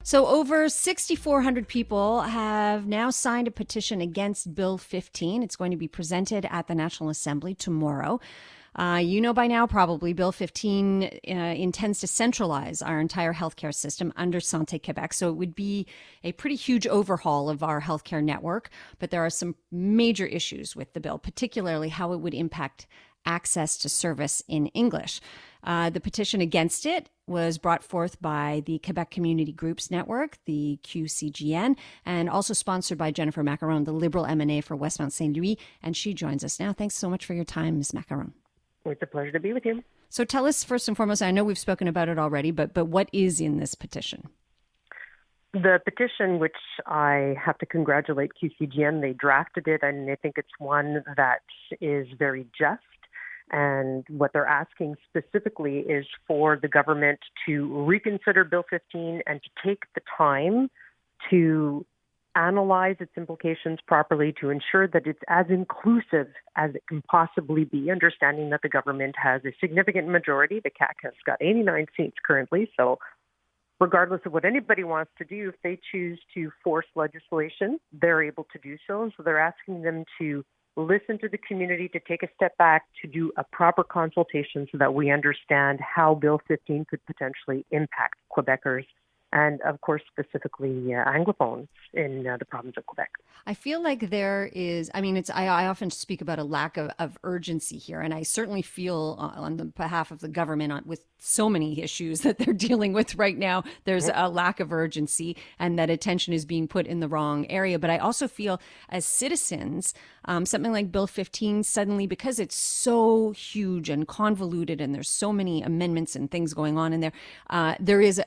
So over 6,400 people have now signed a petition against Bill 15. It's going to be presented at the National Assembly tomorrow. You know by now, probably, Bill 15 intends to centralize our entire healthcare system under Santé Québec. So it would be a pretty huge overhaul of our healthcare network. But there are some major issues with the bill, particularly how it would impact access to service in English. The petition against it was brought forth by the Quebec Community Groups Network, the QCGN, and also sponsored by Jennifer Maccarone, the Liberal MNA for Westmount St. Louis, and she joins us now. Thanks so much for your time, Ms. Maccarone. It's a pleasure to be with you. So tell us first and foremost, I know we've spoken about it already, but what is in this petition? The petition, which I have to congratulate QCGN, they drafted it, and I think it's one that is very just. And what they're asking specifically is for the government to reconsider Bill 15 and to take the time to analyze its implications properly, to ensure that it's as inclusive as it can possibly be, understanding that the government has a significant majority. The CAQ has got 89 seats currently, so regardless of what anybody wants to do, if they choose to force legislation, they're able to do so. And so they're asking them to listen to the community, to take a step back, to do a proper consultation so that we understand how Bill 15 could potentially impact Quebecers and, of course, specifically Anglophones in the province of Quebec. I feel like there is, I often speak about a lack of urgency here, and I certainly feel on the behalf of the government with so many issues that they're dealing with right now, there's a lack of urgency and that attention is being put in the wrong area. But I also feel as citizens, something like Bill 15 suddenly, because it's so huge and convoluted and there's so many amendments and things going on in there, there is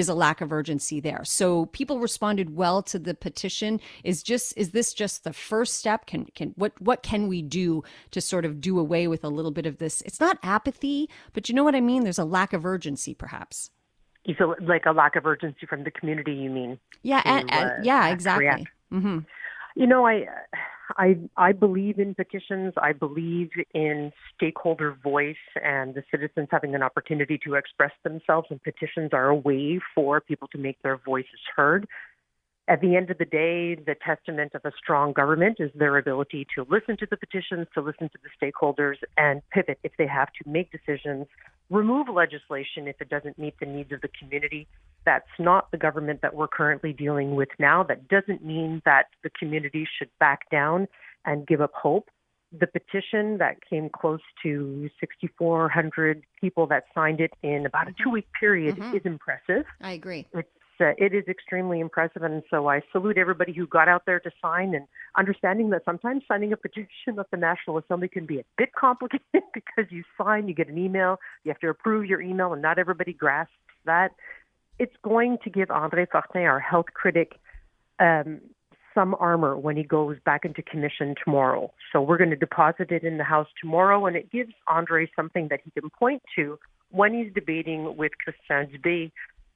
a lack of urgency there. So people responded well to the petition. Is this just the first step? What can we do to sort of do away with a little bit of this? It's not apathy, but you know what I mean? There's a lack of urgency, perhaps. You feel like a lack of urgency from the community, you mean? Yeah, yeah, exactly. Mm-hmm. You know, I believe in petitions. I believe in stakeholder voice and the citizens having an opportunity to express themselves, and petitions are a way for people to make their voices heard. At the end of the day, the testament of a strong government is their ability to listen to the petitions, to listen to the stakeholders, and pivot if they have to make decisions, remove legislation if it doesn't meet the needs of the community. That's not the government that we're currently dealing with now. That doesn't mean that the community should back down and give up hope. The petition that came close to 6,400 people that signed it in about a 2-week period is impressive. I agree. It is extremely impressive, and so I salute everybody who got out there to sign, and understanding that sometimes signing a petition at the National Assembly can be a bit complicated because you sign, you get an email, you have to approve your email, and not everybody grasps that. It's going to give André Fortin, our health critic, some armor when he goes back into commission tomorrow. So we're going to deposit it in the House tomorrow, and it gives André something that he can point to when he's debating with Christian Dubé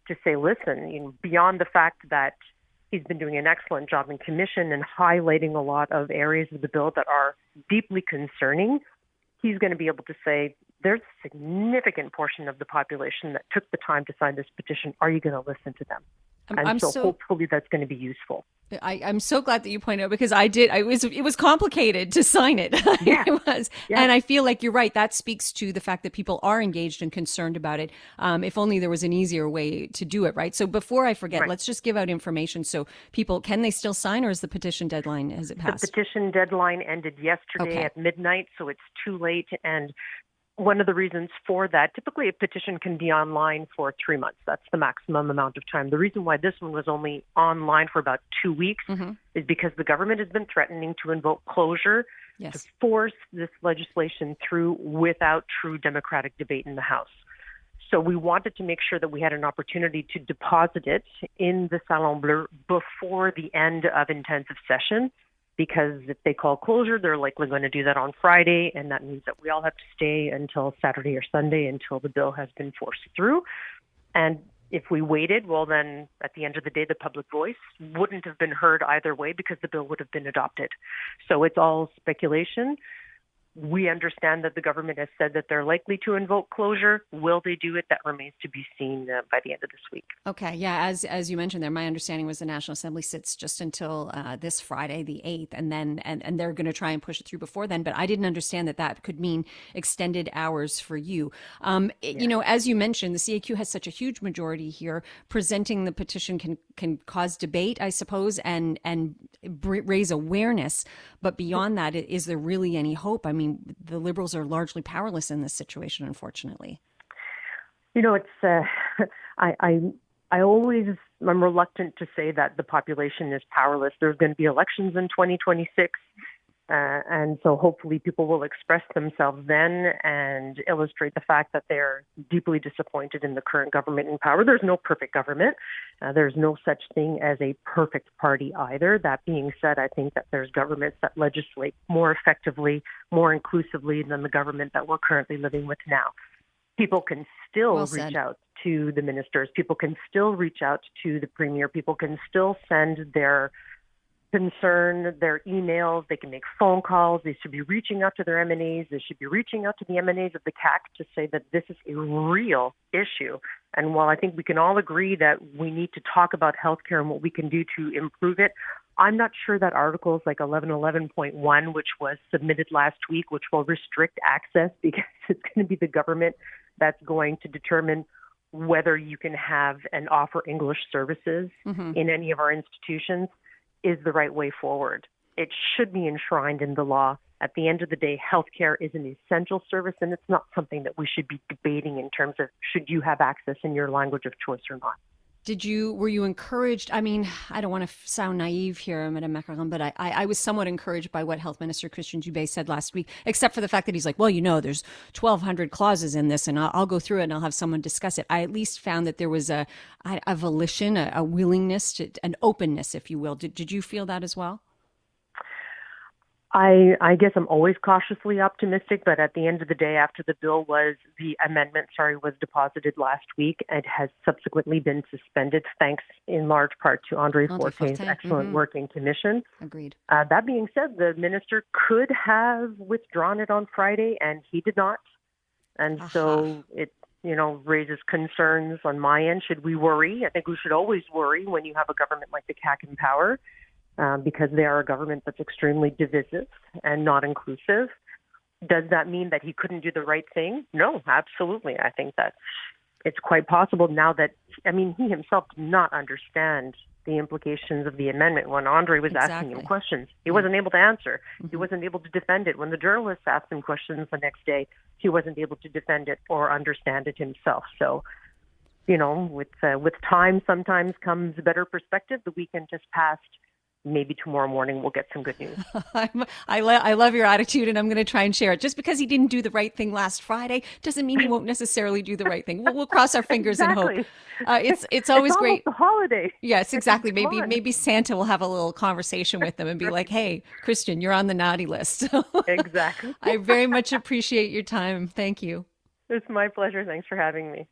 to say, listen, beyond the fact that he's been doing an excellent job in commission and highlighting a lot of areas of the bill that are deeply concerning, he's going to be able to say, there's a significant portion of the population that took the time to sign this petition. Are you going to listen to them? And so hopefully that's going to be useful. I'm so glad that you point out, because it was complicated to sign it. Yeah. It was. Yeah. And I feel like you're right. That speaks to the fact that people are engaged and concerned about it. If only there was an easier way to do it, right? So before I forget, let's just give out information. So people, can they still sign, or is the petition deadline, has it passed? The petition deadline ended yesterday at midnight, so it's too late. And one of the reasons for that, typically a petition can be online for 3 months. That's the maximum amount of time. The reason why this one was only online for about 2 weeks is because the government has been threatening to invoke closure to force this legislation through without true democratic debate in the House. So we wanted to make sure that we had an opportunity to deposit it in the Salon Bleu before the end of intensive session, because if they call closure, they're likely going to do that on Friday, and that means that we all have to stay until Saturday or Sunday until the bill has been forced through. And if we waited, well, then at the end of the day, the public voice wouldn't have been heard either way because the bill would have been adopted. So it's all speculation. We understand that the government has said that they're likely to invoke closure. Will they do it? That remains to be seen by the end of this week. Okay, yeah, as you mentioned there, my understanding was the National Assembly sits just until this Friday, the 8th, and then and they're going to try and push it through before then. But I didn't understand that that could mean extended hours for you. You know, as you mentioned, the CAQ has such a huge majority here. Presenting the petition can cause debate, I suppose, and raise awareness. But beyond that, is there really any hope? I mean, the Liberals are largely powerless in this situation, unfortunately. You know, it's I'm reluctant to say that the population is powerless. There's going to be elections in 2026. And so hopefully people will express themselves then and illustrate the fact that they're deeply disappointed in the current government in power. There's no perfect government. There's no such thing as a perfect party either. That being said, I think that there's governments that legislate more effectively, more inclusively than the government that we're currently living with now. People can still reach out to the ministers. People can still reach out to the premier. People can still send their concern, their emails. They can make phone calls. They should be reaching out to their MNAs. They should be reaching out to the MNAs of the CAC to say that this is a real issue. And while I think we can all agree that we need to talk about healthcare and what we can do to improve it, I'm not sure that articles like 1111.1, which was submitted last week, which will restrict access because it's going to be the government that's going to determine whether you can have and offer English services in any of our institutions, is the right way forward. It should be enshrined in the law. At the end of the day, healthcare is an essential service, and it's not something that we should be debating in terms of should you have access in your language of choice or not. Were you encouraged? I mean, I don't want to sound naive here, Madame Maccarone, but I was somewhat encouraged by what Health Minister Christian Dubé said last week, except for the fact that he's like, well, you know, there's 1,200 clauses in this, and I'll go through it and I'll have someone discuss it. I at least found that there was a volition, a willingness, an openness, if you will. Did you feel that as well? I guess I'm always cautiously optimistic, but at the end of the day, after the amendment was deposited last week, it has subsequently been suspended, thanks in large part to Andre Fortin's excellent work in commission. Agreed. That being said, the minister could have withdrawn it on Friday, and he did not. And so it, raises concerns on my end. Should we worry? I think we should always worry when you have a government like the CAC in power. Because they are a government that's extremely divisive and not inclusive. Does that mean that he couldn't do the right thing? No, absolutely. I think that it's quite possible now that, he himself did not understand the implications of the amendment when Andre was asking him questions. He wasn't able to answer. He wasn't able to defend it. When the journalists asked him questions the next day, he wasn't able to defend it or understand it himself. So, with time sometimes comes a better perspective. The weekend just passed. Maybe tomorrow morning we'll get some good news. I love your attitude, and I'm going to try and share it. Just because he didn't do the right thing last Friday doesn't mean he won't necessarily do the right thing. We'll cross our fingers and hope. It's always great. The holiday. Yes, exactly. Maybe Santa will have a little conversation with them and be like, "Hey, Christian, you're on the naughty list." Exactly. I very much appreciate your time. Thank you. It's my pleasure. Thanks for having me.